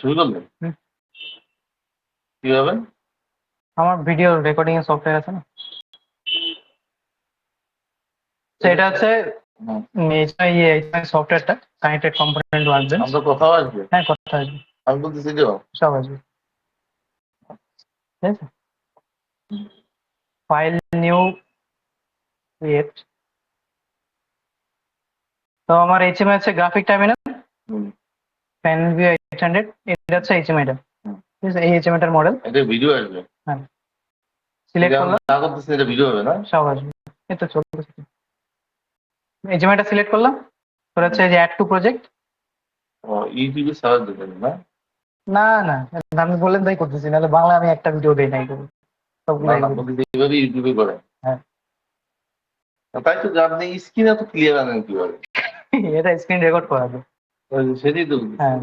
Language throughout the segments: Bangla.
শুরু করলেন কিভাবে? আমার ভিডিও রেকর্ডিং এর সফটওয়্যার আছে না, সেটা হচ্ছে সফটওয়্যারটা কানেক্টেড কম্পোনেন্ট ওয়ার্কবেঞ্চ। আমরা কোথাও আসবে? হ্যাঁ, কথা আসবে, আমি বলতেছি যে সব আসবে। ঠিক আছে, ফাইল নিউ ক্রিয়েট। তো আমার এইচএমআই হচ্ছে গ্রাফিক টার্মিনাল, প্যানেল ভিউ 800, এটা হচ্ছে এইচএমআইটা। ঠিক আছে, এই এইচএমআইটার মডেল। এটা ভিডিও আসবে। হ্যাঁ, সিলেক্ট করলাম, না করতেছি, এটা ভিডিও হবে না, সব আসবে। এই তো চলতেছে, এইচএমআইটা সিলেক্ট করলাম। তোর হচ্ছে যে অ্যাড টু প্রজেক্ট। ইউটিউবে সার্চ দিবেন না? না না, আমি বললেন তাই করতেছি, নাহলে বাংলা আমি একটা ভিডিও দেই নাই করবো সবগুলো। এইভাবে ইউটিউবে করেন? হ্যাঁ, তাই তো, আপনি স্ক্রিন এত ক্লিয়ার আনেন কিভাবে? এটা স্ক্রিন রেকর্ড করা যায়। সেটাই তো। হ্যাঁ,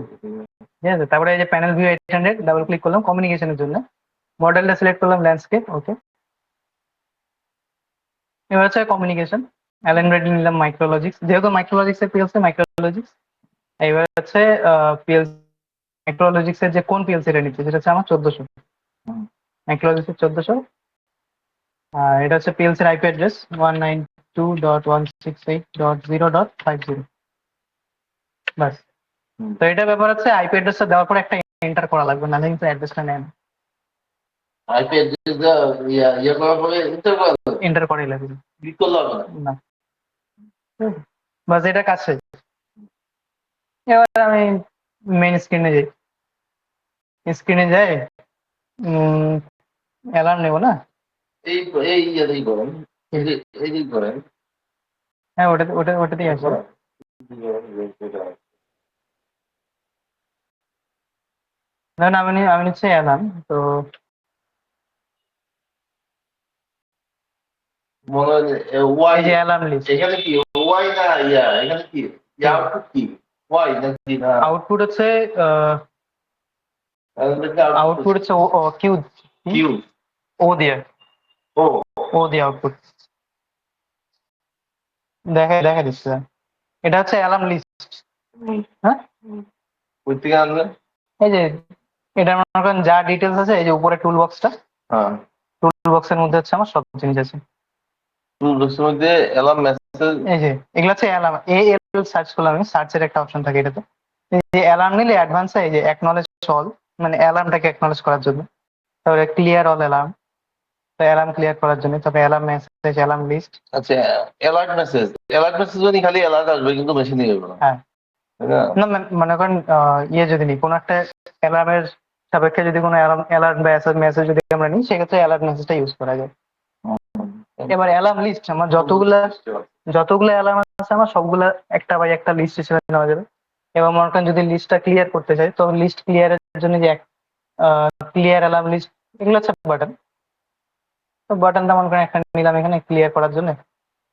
ঠিক আছে। তারপরে এই যে প্যানেল ভিউ 800 ডাবল ক্লিক করলাম কমিউনিকেশনের জন্য, মডেলটা সিলেক্ট করলাম ল্যান্ডস্কেপ। ওকে, এবার হচ্ছে কমিউনিকেশন, অ্যালাইনমেন্ট নিলাম মাইক্রোলজিক্স, যেহেতু মাইক্রোলজিক্স এর পিএলসি মাইক্রোলজিক্স। এবার হচ্ছে পিএলসি মাইক্রোলজিক্স এর যে কোন পিএলসি টা নিচ্ছে, সেটা হচ্ছে আমার 1400, মাইক্রোলজিক্স এর 1400। এটা হচ্ছে পিএলসি এর আইপি অ্যাড্রেস 192.168.0.50। বাস। তো এটা ব্যাপার হচ্ছে আইপি অ্যাড্রেসটা দেওয়ার পর একটা এন্টার করা লাগবে, নাহলে কিন্তু অ্যাড্রেসটা নেয় না। আইপি অ্যাড্রেসটা ইয়া করার পরে এন্টার করাই লাগবে, ক্লিক করলে হবে না। বাস, এটা কাজ শেষ। এবার আমি মেইন স্ক্রিনে যাই, স্ক্রিনে যাই অ্যালার্ম নেবো না। এই ইয়াতেই করেন, এই করেন। হ্যাঁ, ওটাতেই আছে। ধরেন আমি নিচ্ছি অ্যালার্ম। তো মনে হয় ওয়াই, এই যে অ্যালার্ম লিস্ট, এখানে কি ওয়াই না ইয়া, এখানে কি আউটপুট কি ওয়াই নাকি না? আউটপুট হচ্ছে আউটপুট হচ্ছে কিউ, কিউ ও দিয়ে, ও ও দিয়ে আউটপুট দেখা দিচ্ছে। এটা হচ্ছে অ্যালার্ম লিস্ট। হ্যাঁ, কই থেকে আনলেন? এই যে এটা মনে করেন যা ডিটেলস আছে, এই যে উপরে টুল বক্সটা, হ্যাঁ, টুল বক্সের মধ্যে হচ্ছে আমার সব জিনিস আছে। টুল বক্সের মধ্যে অ্যালার্ম মেসেজ, এই যে এগুলো হচ্ছে অ্যালার্ম, এএল সার্চ করলাম আমি, সার্চের একটা অপশন থাকে এটাতে। এই যে অ্যালার্ম নিলে অ্যাডভান্সে এই যে অ্যাকনলেজ অল, মানে অ্যালার্মটাকে অ্যাকনলেজ করার জন্য। তারপরে ক্লিয়ার অল অ্যালার্ম, তো অ্যালার্ম ক্লিয়ার করার জন্য। তারপরে অ্যালার্ম মেসেজ, অ্যালার্ম লিস্ট। আচ্ছা, অ্যালার্ট মেসেজ মানে খালি অ্যালার্ট আসবে, কিন্তু মেশিনে যাবে না। হ্যাঁ, না মনে করেন যদি নিই কোনো একটা অ্যালার্মের সাপেক্ষে, যদি কোনো অ্যালার্ট বা মেসেজ যদি আমরা নিই, সেক্ষেত্রে অ্যালার্ট মেসেজটা ইউজ করা যায়। এবার অ্যালার্ম লিস্ট আমার যতগুলো অ্যালার্ম আছে, আমার সবগুলা একটা বাই একটা লিস্ট হিসেবে নেওয়া যাবে। এবার মনে করেন যদি লিস্টটা ক্লিয়ার করতে চাই, তো লিস্ট ক্লিয়ারের জন্য যে ক্লিয়ার অ্যালার্ম লিস্ট, এগুলো হচ্ছে বাটন। তো বাটনটা মনে করেন একটা নিলাম এখানে ক্লিয়ার করার জন্য।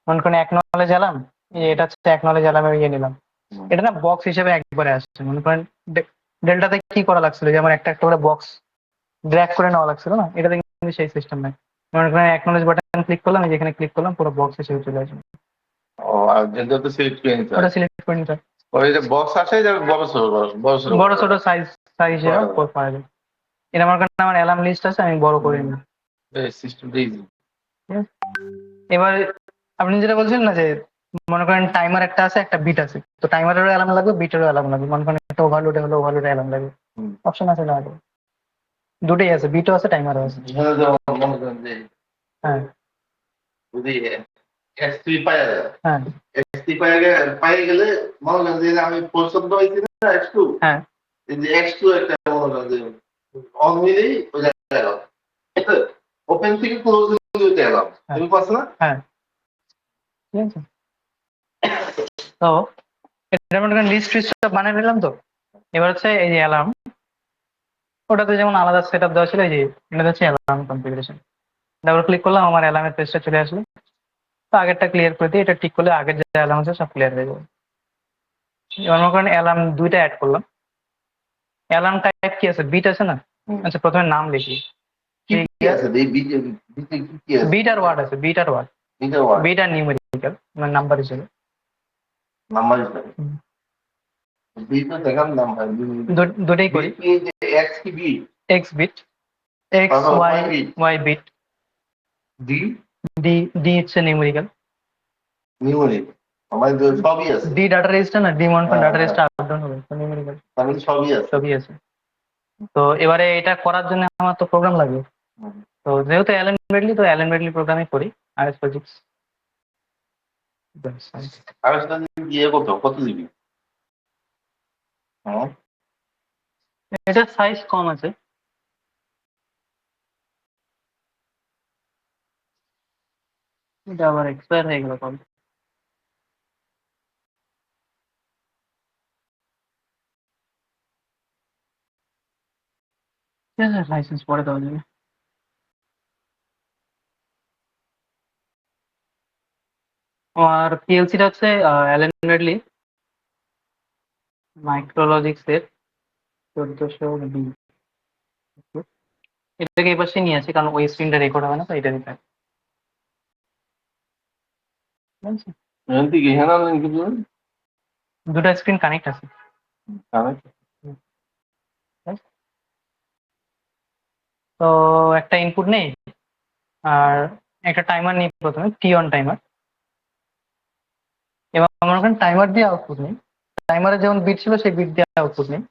মনে করেন অ্যাকনলেজ অ্যালার্ম, এটা হচ্ছে অ্যাকনলেজ অ্যালার্মের নিলাম। এটা না বক্স হিসেবে একবারে আসছে। মনে করেন ডেল্টাতে কি করা লাগছিল, যেমন একটা করে বক্স ড্র্যাগ করে নেওয়া লাগছিল না, এটাতে কিন্তু সেই সিস্টেম নাই। মনে করেন অ্যাকনলেজ বাটন ক্লিক করলাম, এই যেখানে ক্লিক করলাম, পুরো বক্স হিসেবে চলে আসবে। ও, আর যেটা তো সিলেক্ট করে নিতে হয়, ওটা সিলেক্ট করে নিতে হয়। ওই যে বক্স আসে, যে বড় ছোট সাইজ হিসেবে পাওয়া যায়। এটা মনে করেন আমার অ্যালার্ম লিস্ট আছে, আমি বড় করে নিই। সিস্টেমটা ইজি। এবার আপনি যেটা বলছেন না, যে মনে করেন টাইমার একটা আছে, একটা বিট আছে, তো টাইমারেরও অ্যালার্ম লাগবে, বিটেরও অ্যালার্ম লাগবে। মনে করেন একটা ওভারলোডে হলো, ওভারলোডে অ্যালার্ম লাগবে, অপশন আছে না? দুটোই আছে, বিটও আছে, টাইমারও আছে। হ্যাঁ, যদি S3 পাওয়া যায়, হ্যাঁ, S3 পাইয়ে গেলে মনে করেন যে আমি পছন্দ হয়েছি না X2, হ্যাঁ, এই যে X2 একটা মনে করেন যে অন হইলেই ওই জায়গায় ওপেন থেকে ক্লোজ হইতে এলাম, তুমি পাচ্ছ না? হ্যাঁ, ঠিক আছে। তো এটা মনে করেন লিস্ট সব বানিয়ে নিলাম। তো এবার হচ্ছে এই যে অ্যালার্ম, ওটাতে যেমন আলাদা সেট আপ দেওয়া ছিল, এই যে এটা হচ্ছে অ্যালার্ম কনফিগারেশন। ডাবল ক্লিক করলাম, আমার অ্যালার্মের পেজটা চলে আসলো। তো আগেরটা ক্লিয়ার করে দিই, এটা ঠিক করলে আগের যে অ্যালার্ম আছে সব ক্লিয়ার হয়ে যাবে। এবার মনে করেন অ্যালার্ম দুইটা অ্যাড করলাম। অ্যালার্ম টাইপ কি আছে, বিট আছে না? আচ্ছা, প্রথমে নাম লিখি। বিট আর ওয়ার্ড আছে, বিট আর ওয়ার্ড, বিট আর নিউমেরিক্যাল, মানে নাম্বার হিসেবে। বিট তো দেখার নাম হয় দুটোই করি। এক্স কি bit? X bit, X Y, Y bit, D D, D হচ্ছে নিউমেরিক্যাল। নিউমেরিক আমাদের সবই আছে। ডি ডাটা রেজিস্টার না, ডি মনে করেন ডাটা রেজিস্টার আপ ডাউন হবে, তো নিউমেরিক্যাল তার মানে সবই আছে। সবই আছে। তো এবারে এটা করার জন্য আমার তো প্রোগ্রাম লাগবে। তো যেহেতু অ্যালেন ব্রেডলি, তো অ্যালেন ব্রেডলি প্রোগ্রামে করি আরএস ফিজিক্স। আর সেটা দিয়ে কত দিবি? হ্যাঁ এটা সাইজ কম আছে। এটা আবার এক্সপায়ার হয়ে গেল কবে? লাইসেন্স পরে দেওয়া যাবে। আর পিএলসিটা হচ্ছে অ্যালেন ব্রেডলি মাইক্রোলজিক্স এর 1400 বি। এটাকে এই পাশে নিয়ে আসি কারণ ওই স্ক্রিনটা রেকর্ড হবে না, তো এটা দিতে হবে। বুঝছো? দুটো স্ক্রিন কানেক্ট আছে। তো একটা ইনপুট নেই আর একটা টাইমার নিই প্রথমে, টি অন টাইমার। এবার আমার ওখানে টাইমার দিয়ে আউটপুট নেই, টাইমারে যেমন বিট ছিল সেই বিট দিয়ে আউটপুট নেই,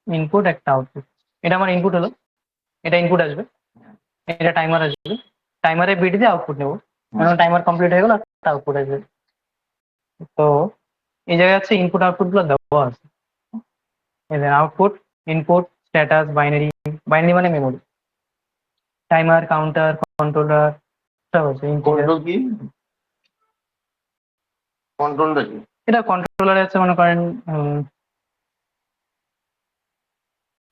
ইনপুট একটা আউটপুট। এটা আমার ইনপুট হলো, এটা ইনপুট আসবে, এটা টাইমার আসবে, টাইমারে বিট দিয়ে আউটপুট নেবো, মানে টাইমার কমপ্লিট হয়ে গেল, একটা আউটপুট আসবে। তো এই জায়গায় হচ্ছে ইনপুট আউটপুট গুলো দেওয়া আছে, output, input, status, binary, binary মানে মেমোরি, টাইমার, কাউন্টার, কন্ট্রোলার, সব আছে। কন্ট্রোল কি? কন্ট্রোলটা কি? এটা কন্ট্রোলার আছে, মনে করেন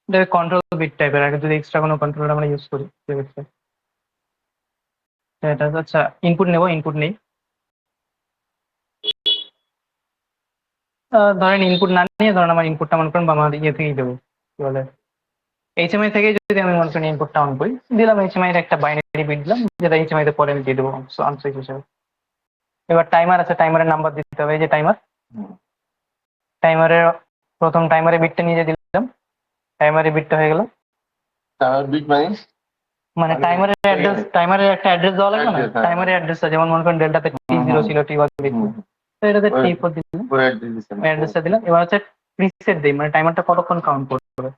এটা কন্ট্রোল বিট টাইপের, আগে যদি এক্সট্রা কোনো কন্ট্রোলার আমরা ইউজ করি সেক্ষেত্রে এটা। আচ্ছা ইনপুট নেব, ইনপুট নেই, ধরেন ইনপুট না নিয়ে ধরেন আমার ইনপুটটা মনে করেন বা আমার ইয়ে থেকেই দেবো, কি বলে এইচএমআই থেকে যদি আমি মনে করেন ইনপুটটা অন করি, দিলাম এইচএমআই এর একটা বাইনারি বিট দিলাম, যেটা এইচএমআই তে পরে আমি দিয়ে দেবো আনসার হিসেবে। এবার টাইমার আছে, টাইমারের নাম্বার দিতে হবে, এই যে টাইমার, টাইমারের প্রথম টাইমারে বিটটা নিয়ে দিলাম, টাইমারে বিটটা হয়ে গেল। বিট মানে টাইমারের অ্যাড্রেস, টাইমারের একটা অ্যাড্রেস দেওয়া লাগবে না, টাইমারের অ্যাড্রেসটা যেমন মনে করেন ডেল্টাতে T0 ছিল, T1 ছিল, তো এটাতে T4 দিলাম, অ্যাড্রেসটা দিলাম। এবার হচ্ছে প্রিসেট দেই, মানে টাইমারটা কতক্ষণ কাউন্ট করবে।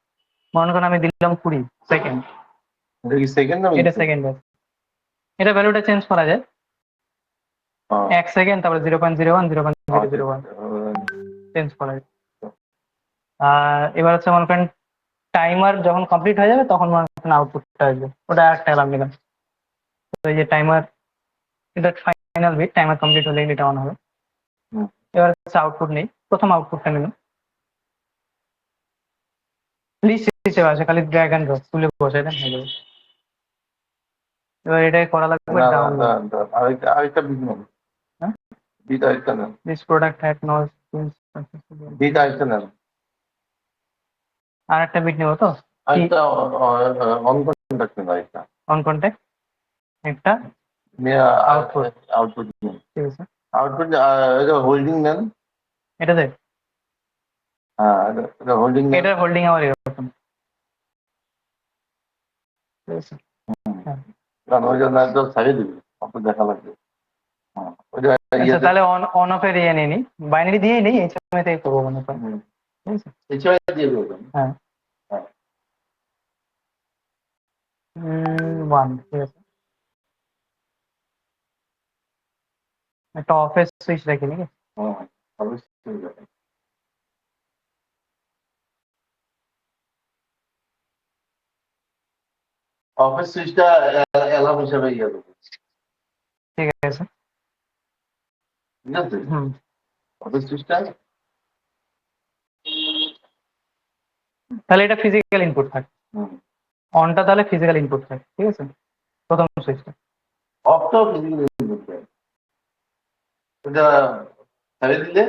মনে করেন আমি দিলাম 20 সেকেন্ড, এটা সেকেন্ড, এটা ভ্যালুটা চেঞ্জ করা যায়, 1 সেকেন্ড, তারপরে 0.01, 0.001 চেঞ্জ করা যায়। আর এবার হচ্ছে মনে করেন টাইমার যখন কমপ্লিট হয়ে যাবে তখন মনে করেন আউটপুটটা আসবে, ওটা একটা অ্যালার্ম দিলাম। তো এই যে টাইমার, এটা ফাইনাল বিট, টাইমার কমপ্লিট হলে এটা অন হবে। এবার হচ্ছে আউটপুট নেই, প্রথম আউটপুটটা নিলাম, লিস্ট হিসেবে আসে, খালি ড্র্যাগ এন্ড ড্রপ তুলে বসাই দেন হয়ে যাবে। এবার এটাই করা লাগবে ডাউনলোড। আরেকটা বিট নেব, হ্যাঁ বিট আরেকটা নেব, this product had no bit আরেকটা নেব, আর একটা বিট নেব। তো আরেকটা অন কন্টাক্ট নেব, আরেকটা অন কন্ট্যাক্ট, একটা আউটপুট, আউটপুট ঠিক আছে। আউটপুট হোল্ডিং নেন, এটা দেখ, হ্যাঁ এটা হোল্ডিং নেন, এটা হোল্ডিং আমার এরকম, ঠিক আছে। হ্যাঁ কারণ ওই জন্য একদম ছাড়িয়ে দিবি, অত দেখা লাগবে। আচ্ছা তাহলে অন অন অফ এর ইয়ে নিয়ে নিই, বাইনারি দিয়েই নেই, এইচএমআই থেকে করবো মনে করেন, ঠিক আছে। দিয়ে দেবো। হ্যাঁ 1, ঠিক আছে। একটা অফিস সুইচ রাখি নাকি? অফিস সুইচটা অ্যালার্ম হিসেবে ইয়ে দেবো, ঠিক আছে। ঠিক আছে। অফিস সুইচটা তাহলে এটা ফিজিক্যাল ইনপুট থাকে, অনটা তাহলে ফিজিক্যাল ইনপুট থাকে, ঠিক আছে, প্রথম সুইচটা। অফটাও ফিজিক্যাল ইনপুট দেয়, এটা ছেড়ে দিলে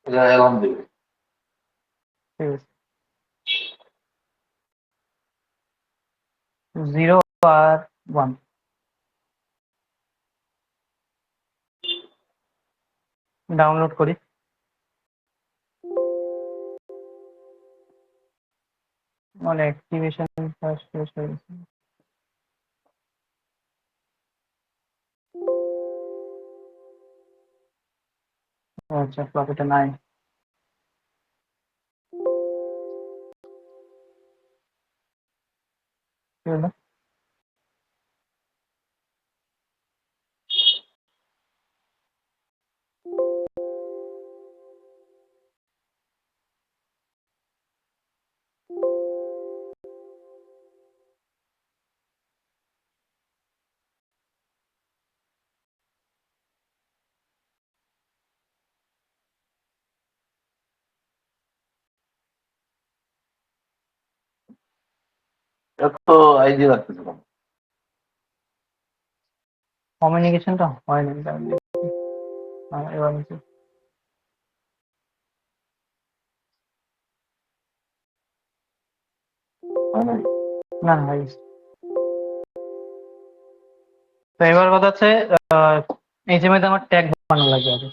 এটা অ্যালার্ম দেবে, ঠিক আছে। 0 আর 1 ডাউনলোড করি, মানে অ্যাক্টিভেশন ফার্স্ট শেষ হয়ে গেছে। আচ্ছা প্রফিটে নাই। কি হলো? এত আইডিয়া রাখতেছে না। কমিউনিকেশনটা হয় না তাহলে। এবার হচ্ছে না ভাই। তো এবার কথা হচ্ছে এইচএমআই আমার ট্যাগ বানানো লাগে আগে।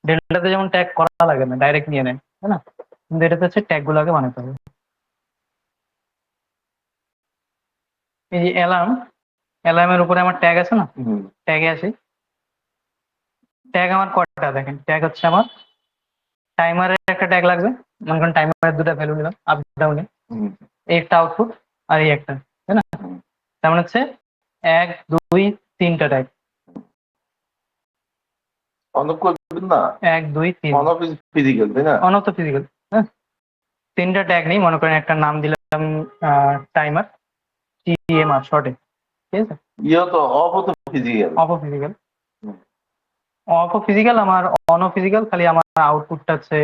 ডেল্টাতে যেমন ট্যাগ করা লাগে না, ডাইরেক্ট নিয়ে নেয়, তাই না? কিন্তু এটাতে হচ্ছে ট্যাগ গুলো আগে বানাতে হবে। এই যে অ্যালার্মের উপরে আমার ট্যাগ আছে না, ট্যাগে আছে। ট্যাগ আমার কয়টা দেখেন, ট্যাগ হচ্ছে আমার টাইমারের একটা ট্যাগ লাগবে, মনে করেন টাইমারের দুটো ভ্যালু নিলাম আপ ডাউনে, এই একটা আউটপুট আর এই একটা, তাই না? তার মানে হচ্ছে 1 2 3টা ট্যাগ। অন অফ করবেন না, 1 2 3 অন অফ ইজ ফিজিক্যাল, তাই না? অন অফ তো ফিজিক্যাল। হ্যাঁ, 3টা ট্যাগ নেই, মনে করেন একটা নাম দিলাম টাইমার, টিএমআর শর্টে, ঠিক আছে? ইয়ে তো অফ তো ফিজিক্যাল। অফ ও ফিজিক্যাল, অফ ও ফিজিক্যাল, আমার অন ও ফিজিক্যাল, খালি আমার আউটপুটটা হচ্ছে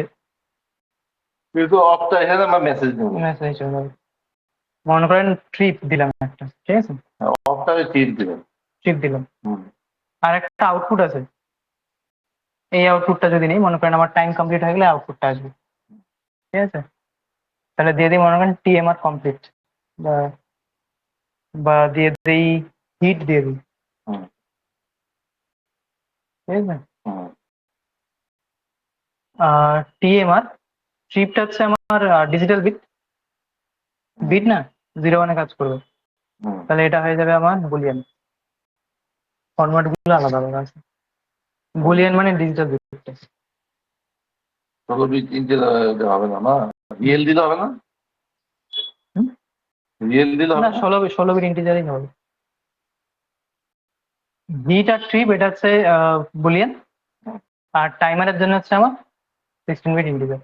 কিন্তু অফটা এখানে আমার মেসেজ নেব, মেসেজ হয়ে যাবে। মনে করেন ট্রিপ দিলাম একটা, ঠিক আছে? অফটা ঠিক দিবেন, ট্রিপ দিলাম, আর একটা আউটপুট আছে, এই আউটপুটটা যদি নেই, মনে করেন আমার টাইম কমপ্লিট হয়ে গেলে আউটপুটটা আসবে, ঠিক আছে? তাহলে দিয়ে দিই মনে করেন টিএমআর কমপ্লিট, বা বা দিয়ে দিই হিট দিয়ে দিই, ঠিক আছে? টিএমআর ট্রিপটা হচ্ছে আমার ডিজিটাল বিট, বিট না, 0 1 কাজ করবে, তাহলে এটা হয়ে যাবে আমার বুলিয়ান। ফরম্যাট গুলো আলাদা আলাদা আছে। বুলিয়ান মানে ডিজিটাল বিট। 16 বিট ইন্টেল হবে না, না রিয়েল দিলে হবে না, রিয়েল দিলে হবে না, 16 বিট ইন্টিজারই হবে। হিট আর ট্রিপ এটা হচ্ছে বুলিয়ান, আর টাইমারের জন্য হচ্ছে আমার 16 বিট ইন্টিজার।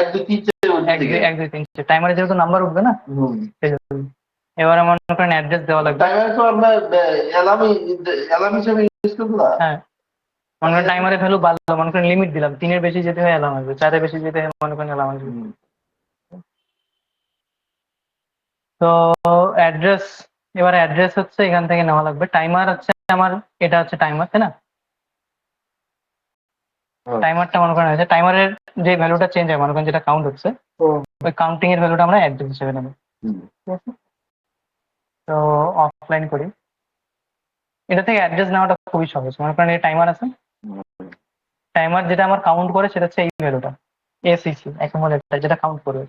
এক দুই তিন চার 1 2 3 4 টাইমারে যেহেতু নাম্বার উঠবে না, সেই জন্য। এবার আমার মনে করেন অ্যাড্রেস দেওয়া লাগবে। টাইমার তো আমরা অ্যালার্ম হিসেবে ইউজ করব না। হ্যাঁ, মনে করেন টাইমারের ভ্যালু বাড়লো, মনে করেন লিমিট দিলাম 3-এর বেশি যেতে হয় অ্যালার্ম আসবে, 4-এর বেশি যেতে হয় মনে করেন অ্যালার্ম আসবে। তো অ্যাড্রেস, এবার অ্যাড্রেস হচ্ছে এখান থেকে নেওয়া লাগবে। টাইমার হচ্ছে আমার, এটা হচ্ছে টাইমার, তাই না? টাইমারটা মনে করেন আছে, টাইমারের যে ভ্যালুটা চেঞ্জ হয়, মনে করেন যেটা কাউন্ট হচ্ছে, ওই কাউন্টিং এর ভ্যালুটা আমরা অ্যাড্রেস হিসেবে নেব, ঠিক আছে? তো অফলাইন করি, এটা থেকে অ্যাড্রেস নেওয়াটা খুবই সহজ। মনে করেন এই টাইমার আছে, টাইমার যেটা আমার কাউন্ট করে সেটা হচ্ছে এই ভ্যালুটা, এসিসি অ্যাকুমুলেটর, যেটা কাউন্ট করবে।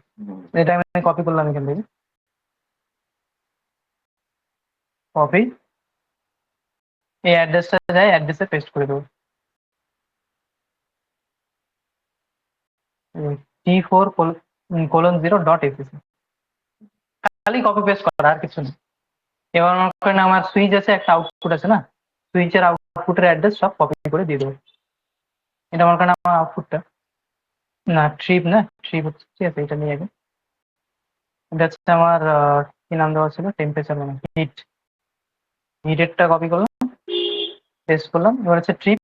এটা আমি কপি করলাম এখান থেকে, কপি, এই অ্যাড্রেসটা যায়, অ্যাড্রেসে পেস্ট করে দেবো, T4:0.acc, খালি কপি পেস্ট করা, আর কিছু না। এবার মনে করেন আমার সুইচ আছে, একটা আউটপুট আছে না, সুইচের আউটপুটের অ্যাড্রেস সব কপি করে দিয়ে দেবো। এটা মনে করেন আমার আউটপুটটা, না ট্রিপ না, ট্রিপ হচ্ছে, ঠিক আছে, এটা নিয়ে আগে। এটা হচ্ছে আমার কি নাম দেওয়া ছিল, টেম্পারেচার, মানে হিট, হিটেরটা কপি করলাম, পেস্ট করলাম। এবার হচ্ছে ট্রিপ,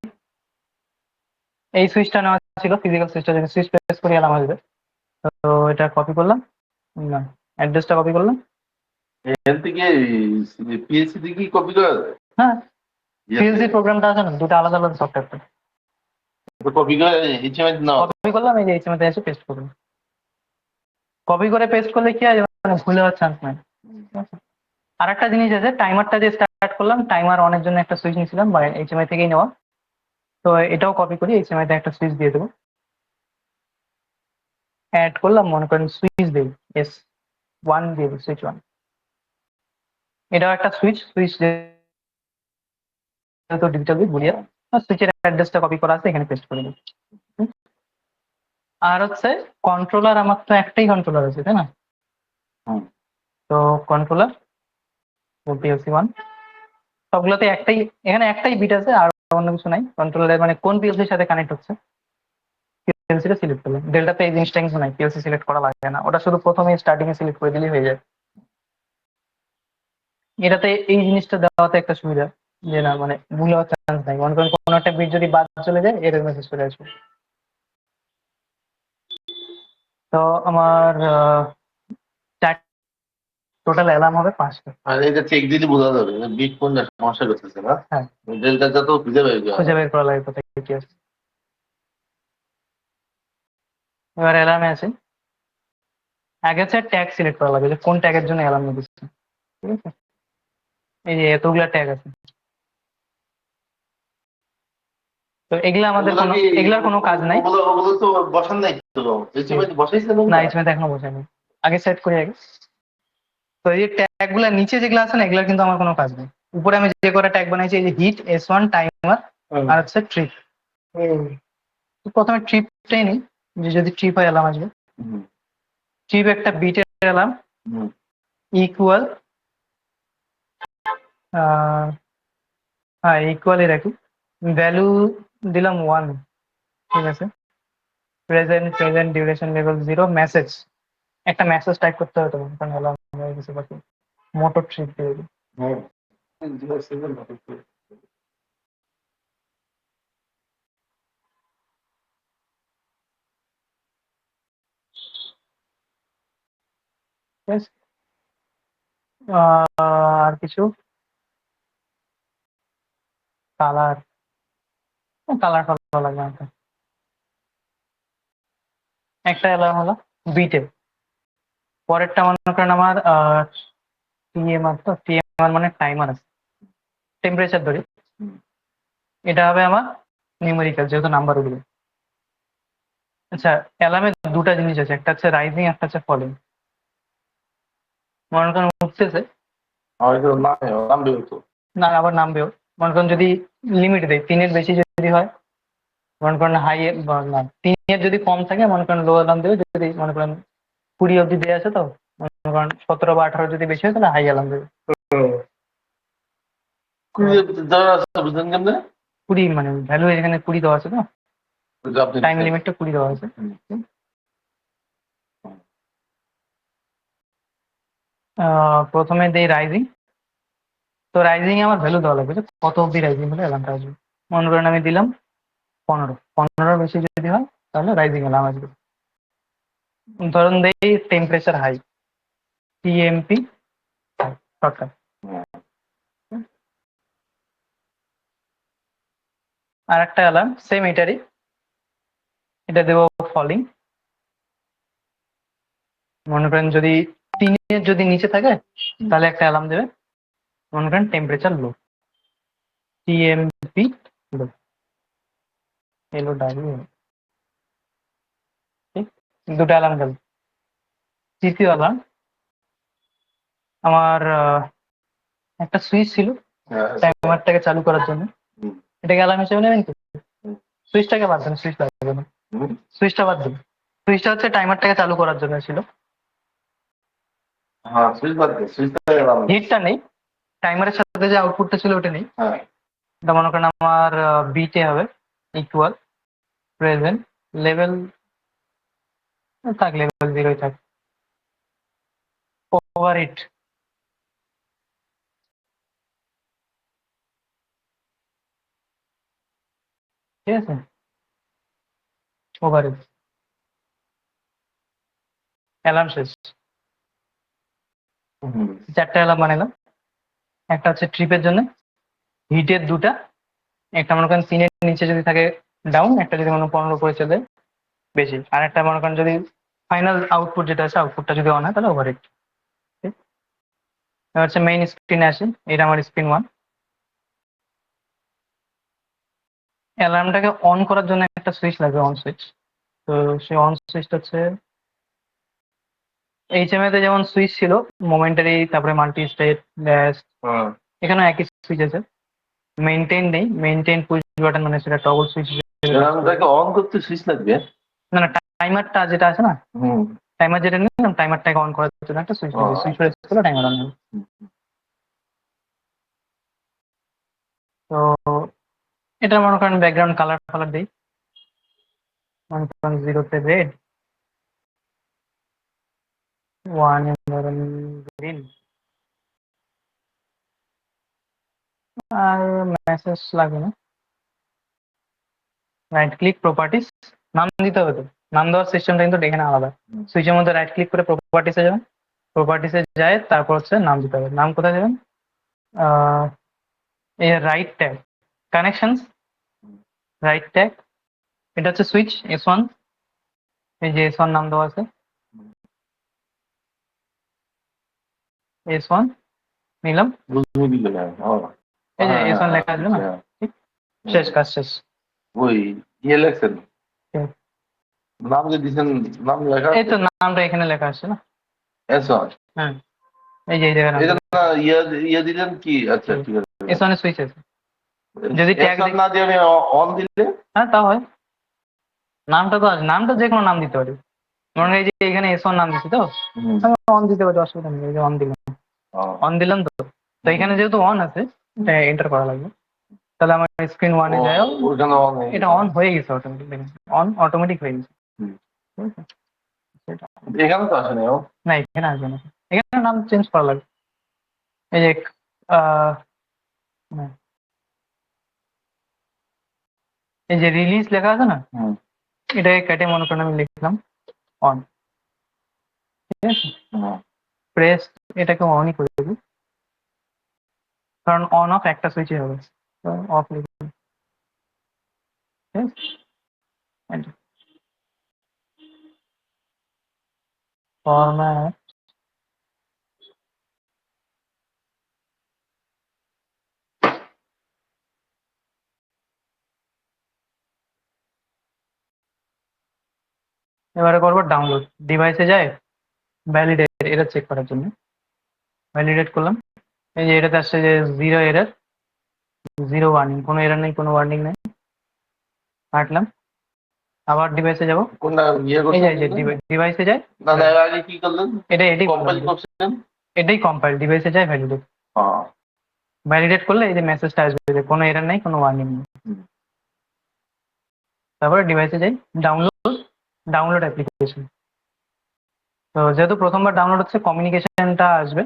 এই সুইচটা নেওয়া ছিল, ফিজিক্যাল সুইচটা, যদি সুইচ প্রেস করি অ্যালার্ম আসবে, তো এটা কপি করলাম, না অ্যাড্রেসটা কপি করলাম। এখান থেকে পিএসসি থেকে কি কপি করা যায়? হ্যাঁ, পিএলসি প্রোগ্রামটা আছে না, দুটো আলাদা আলাদা সফটওয়্যার, কপি করে এইচএমআই না, কপি করলাম, এই যে এইচএমআই তে এসে পেস্ট করলাম। কপি করে পেস্ট করলে কি হয়, মানে ভুলে যাওয়ার চান্স নাই। আর একটা জিনিস আছে, টাইমারটা যে স্টার্ট করলাম, টাইমার অনের জন্য একটা সুইচ নিয়েছিলাম, বা এইচএমআই থেকেই নেওয়া, তো এটাও কপি করি, HMI তে একটা সুইচ দিয়ে দেবো, অ্যাড করলাম, মনে করেন সুইচ দেব, S1 দিয়ে দেবো, সুইচ 1। এটাও একটা সুইচ যেহেতু ডিজিটাল বিট বুলিয়ান, সুইচের অ্যাড্রেসটা কপি করা আছে, এখানে পেস্ট করে দেবো। আর হচ্ছে কন্ট্রোলার, আমার তো একটাই কন্ট্রোলার আছে, তাই না? তো কন্ট্রোলার PLC1, সবগুলোতে একটাই, এখানে একটাই বিট আছে, আর অন্য কিছু নাই। কন্ট্রোলারের মানে কোন পিএলসির সাথে কানেক্ট হচ্ছে পিএলসিটা সিলেক্ট করলাম। ডেল্টাতে এই জিনিসটা কিছু নাই, পিএলসি সিলেক্ট করা লাগে না, ওটা শুধু প্রথমে স্টার্টিং এ সিলেক্ট করে দিলেই হয়ে যায়। এটাতে এই জিনিসটা দেওয়াতে একটা সুবিধা, যে না মানে ভুল হওয়ার চান্স নাই, মনে করেন কোনো একটা বিট যদি বাদ চলে যায়, এরর মেসেজ চলে আসবে। তো আমার টোটাল অ্যালার্ম হবে 5টা। আর এটা চেক দিলে বোঝা যাবে বিট কোনটা সমস্যা করতেছে না। হ্যাঁ, ডেল্টাটা তো খুঁজে বের করা খুঁজে বের করা লাগে কোথায় কি আছে। এবার অ্যালার্মে আছে, আগে হচ্ছে ট্যাগ সিলেক্ট করা লাগে, যে কোন ট্যাগের জন্য অ্যালার্ম দিচ্ছে। ঠিক আছে, এই যে এতগুলা ট্যাগ আছে, তো এগুলা আমাদের কোনো, এগুলার কোনো কাজ নাই। ওগুলো তো বসান নাই তো, বসাইছেন না, HMI এখনো বসাইনি, আগে সেট করি আগে। তো এই ট্যাগ গুলা নিচে যেগুলো আছে না, এগুলার কিন্তু আমার কোনো কাজ নেই। উপরে আমি যে কটা ট্যাগ বানাইছি, এই যে হিট, S1, টাইমার, আর হচ্ছে ট্রিপ। প্রথমে ট্রিপটাই নিই, যে যদি ট্রিপ হয় অ্যালার্ম আসবে। ট্রিপ একটা বিটের অ্যালার্ম, ইকুয়াল, হ্যাঁ ইকুয়ালই রাখি, ভ্যালু দিলাম 1। ঠিক আছে, প্রেজেন্ট ডিউরেশন লেভেল 0, মেসেজ, একটা মেসেজ টাইপ করতে হবে তখন, কারণ অ্যালার্ম হয়ে গেছে বাকি। মোটর ট্রিপ দিয়ে দিই। ঠিক আছে, আর কিছু কালার, কালার ভালো লাগবে না। একটা অ্যালার্ম হলো বিটে, পরেরটা মনে করেন আমার টিএমআর, তো টিএমআর মানে টাইমার আছে, টেম্পারেচার ধরি। এটা হবে আমার নিউমেরিক্যাল, যেহেতু নাম্বার উঠবে। আচ্ছা, অ্যালার্মে দুটা জিনিস আছে, একটা হচ্ছে রাইজিং, একটা হচ্ছে ফলিং। মনে করেন উঠতেছে, না আবার নামবেও। মনে করেন যদি লিমিট দেয় 3-এর বেশি যদি হয়, মনে করেন হাই, না 3-এর যদি কম থাকে মনে করেন লো অ্যালার্ম দেবে, যদি মনে করেন 20 অব্দি দেওয়া আছে, তো মনে করেন 17 বা 18 যদি বেশি হয় তাহলে হাই অ্যালার্ম দেবে। 20 মানে ভ্যালু এখানে 20 দেওয়া আছে, তো টাইম লিমিটটা 20 দেওয়া আছে। প্রথমে দেই রাইজিং, তো রাইজিং আমার ভ্যালু দেওয়া লাগবে, যে কত অব্দি রাইজিং হলে অ্যালার্মটা আসবে। মনে করেন আমি দিলাম 15 বেশি যদি হয় তাহলে রাইজিং অ্যালার্ম আসবে। ধরুন দেই টেম্পারেচার হাই, টিএমপি শর্টকাট। আর একটা অ্যালার্ম সেম এটারই, এটা দেবো ফলিং। মনে করেন যদি 3-এর যদি নিচে থাকে তাহলে একটা অ্যালার্ম দেবে, মনে করেন টেম্পারেচার লো, টিএমপি লো, এলো ডাব্লিউ। ঠিক, দুটো অ্যালার্ম গেল। তৃতীয় অ্যালার্ম আমার একটা সুইচ ছিল টাইমারটাকে চালু করার জন্য, এটাকে অ্যালার্ম হিসেবে নেবেন কি? সুইচটাকে বাদ দেন, সুইচ লাগবে না, সুইচটা বাদ দিন। সুইচটা হচ্ছে টাইমারটাকে চালু করার জন্য ছিল, হিটটা নেই, টাইমারের সাথে যে আউটপুটটা ছিল ওটা নেই। এটা মনে করেন আমার বিটে হবে ইকুয়াল প্রেজেন্ট লেভেল, থাক লেভেল 0 থাক, ওভার হিট। ঠিক আছে, ওভার হিট, অ্যালার্ম শেষ। 4টা অ্যালার্ম বানালাম, একটা হচ্ছে ট্রিপের জন্য, হিটের 2টা, একটা মনে করেন 3-এর নিচে যদি থাকে ডাউন, একটা যদি মনে করেন 15 করে চলে বেশি, আর একটা মনে করেন যদি ফাইনাল আউটপুট যেটা আছে আউটপুটটা যদি অন হয় তাহলে ওভার হিট। এবার হচ্ছে মেইন স্ক্রিনে আসি, এটা আমার স্ক্রিন 1। অ্যালার্মটাকে অন করার জন্য একটা সুইচ লাগবে, অন সুইচ। তো সেই অন সুইচটা হচ্ছে এইচএমআই তে যেমন সুইচ ছিল মোমেন্টারি, তারপরে মাল্টি স্টেট ব্যাস, এখানে একই সুইচ আছে। মেইনটেইন নেই, মেইনটেইন পুশ বাটন মানে সেটা টগল সুইচ। অ্যালার্মটাকে অন করতে সুইচ লাগবে? না না, টাইমারটা যেটা আছে না, টাইমার যেটা নিলাম, টাইমারটাকে অন করার জন্য একটা সুইচ লাগবে, সুইচ প্রেস করলে টাইমার অন হবে। তো এটা মনে করেন ব্যাকগ্রাউন্ড কালার কালার দিই, মনে করেন 0 তে রেড, 1 ধরেন গ্রিন, আর মেসেজ লাগবে না। রাইট ক্লিক প্রপার্টিস, নাম দিতে হবে তো, নাম দেওয়ার সিস্টেমটা কিন্তু এখানে আলাদা। সুইচের মধ্যে রাইট ক্লিক করে প্রপার্টিসে যাবেন, প্রপার্টিসে যায় তারপর হচ্ছে নাম দিতে হবে। নাম কোথায় দেবেন? এই right tag connections, right tag, এটা হচ্ছে সুইচ S1, এই যে S1 নাম দেওয়া আছে, S1 নিলাম, এই যে S1 লেখা আসবে না, ঠিক, শেষ, কাজ শেষ। ওই ইয়ে লেখছেন, নাম যে দিছেন, নাম লেখা এই তো নামটা এখানে লেখা আসছে না, S1। হ্যাঁ এই যে এই জায়গায় এটা নামটা, না ইয়ে দিলেন কি? আচ্ছা ঠিক আছে। S1 এর সুইচ আছে, যদি ট্যাগ S1 না দিয়ে আমি অন দিলে? হ্যাঁ তাও হয়, নামটা তো আছে, নামটা যে কোনো নাম দিতে পারি। মনে হয় যে এখানে S1 নাম দিচ্ছি তো, আমি অন দিতে পারি, অসুবিধা নেই, এই যে অন দিলাম, অন দিলাম তো। তো এখানে যেহেতু অন আছে, এটা এন্টার করা লাগবে। তাহলে আমার স্ক্রিন 1 এ যায়, ওখানে অন এটা অন হয়ে গেছে অটোমেটিক, অন অটোমেটিক হয়ে গেছে। ঠিক আছে, সেটা এখানে তো আসে না। না এখানে আসবে না, এখানে নাম চেঞ্জ করা লাগবে। এই যে আহ, না, এই যে রিলিজ লেখা আছে না, এটাকে কেটে মনে করেন আমি লিখলাম অন, ঠিক আছে, প্রেস, এটাকে অনই করে দেবো, কারণ অন অফ একটা সুইচই হবে, অফ লিখলাম, ঠিক আছে। ফরম্যাট, এবারে করবো ডাউনলোড, ডিভাইসে যায় ভ্যালিডেট এরর চেক করার জন্য, ভ্যালিডেট করলাম, এই যে এটাতে আসছে যে 0 এরর, 0 ওয়ার্নিং, কোনো এরর নেই, কোনো ওয়ার্নিং নেই, কাটলাম। আবার ডিভাইসে যাব, কোনটা ইয়ে এই যে করছেন? ডিভাইসে যায়, না না, এর আগে কি করলেন? এটাই কম্পাইল করছেন? এটাই কম্পাইল, ডিভাইসে যায় ভ্যালিডেট, ভ্যালিডেট করলে এই যে মেসেজটা আসবে যে কোনো এরর নেই, কোনো ওয়ার্নিং নেই। তারপরে ডিভাইসে যাই, ডাউনলোড, ডাউনলোড অ্যাপ্লিকেশন। তো যেহেতু প্রথমবার ডাউনলোড হচ্ছে, কমিউনিকেশনটা আসবে,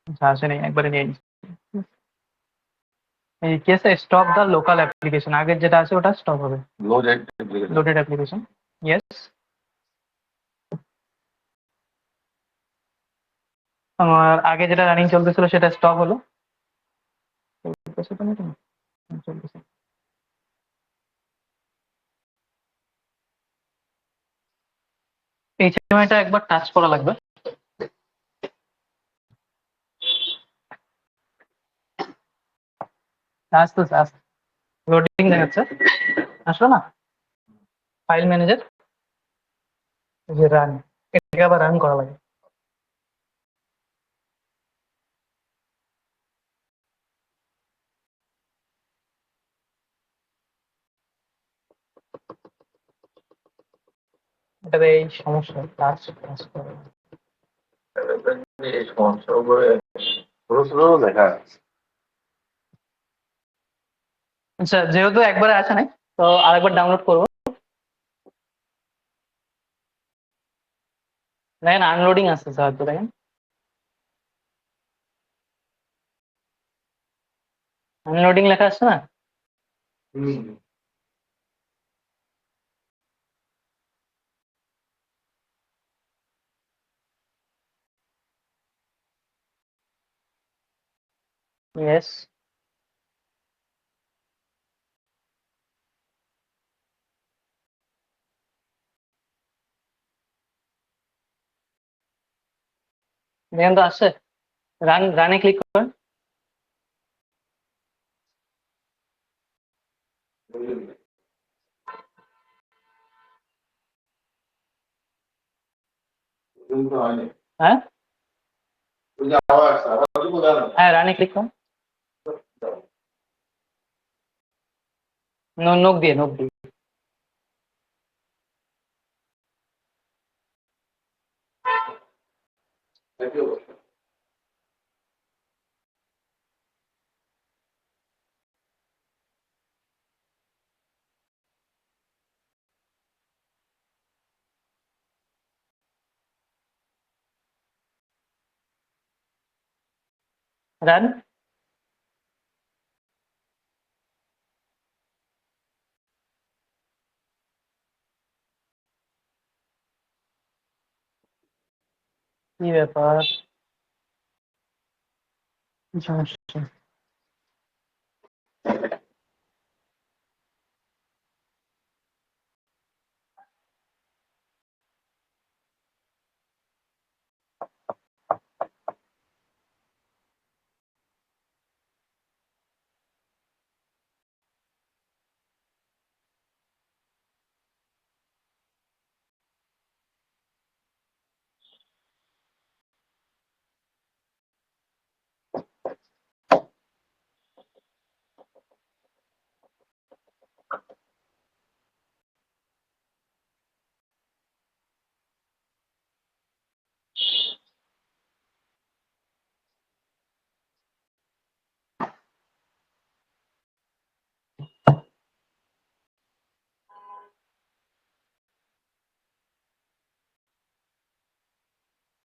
আচ্ছা আসে নেই, একবারে নিয়ে নিচ্ছি। এই কেসে স্টপ দ্য লোকাল অ্যাপ্লিকেশন, আগের যেটা আছে ওটা স্টপ হবে, লোডেড অ্যাপ্লিকেশন, ইয়েস। আমার আগে যেটা রানিং চলতেছিল সেটা স্টপ হলো, চলতেছে। এই সময়টা একবার টাচ করা লাগবে, আসতেছে আসতে, লোডিং দেখাচ্ছে, আসলো না, ফাইল ম্যানেজার, যে রান, এটাকে আবার রান করা লাগে। এটাতে এই সমস্যা, টাচ টাচ করে এই সমস্যা উপরে দেখা। আচ্ছা, যেহেতু একবারে আসে নাই, তো আরেকবার ডাউনলোড করবো, দেখেন আনলোডিং আসতেছে হয়তো, দেখেন আনলোডিং লেখা আসছে না, ইয়েস। দেখেন তো আসছে, রানে ক্লিক করেন, কিন্তু হয়নি। হ্যাঁ ওই যে আবার আসছে, আবার কি বললাম? হ্যাঁ রানে ক্লিক করুন, নোক দিয়ে একই অবস্থা। রান। কি ব্যাপার, কি সমস্যা?